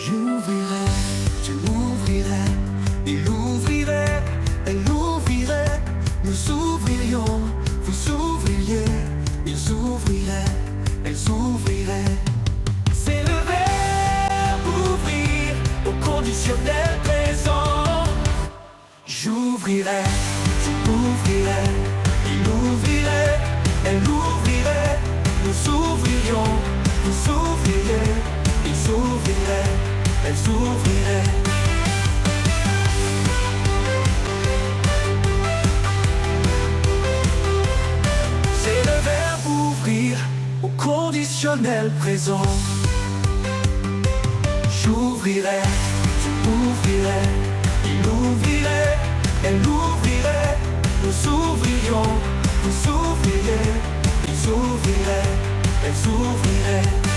J'ouvrirai, tu m'ouvrirais, il ouvrirait, elle ouvrirait, nous ouvririons, vous ouvririez, ils ouvriraient, elles ouvriraient. C'est le verbe ouvrir au conditionnel présent. J'ouvrirai, tu m'ouvrirais, il ouvrirait, elle ouvrirait, nous ouvririons, vous ouvririez, ils ouvriraient, elles ouvriraient. C'est le verbe ouvrir au conditionnel présent. J'ouvrirai, tu ouvrirais, il ouvrirait, elle ouvrirait, nous ouvririons, vous ouvririez, ils ouvriraient, elles ouvriraient.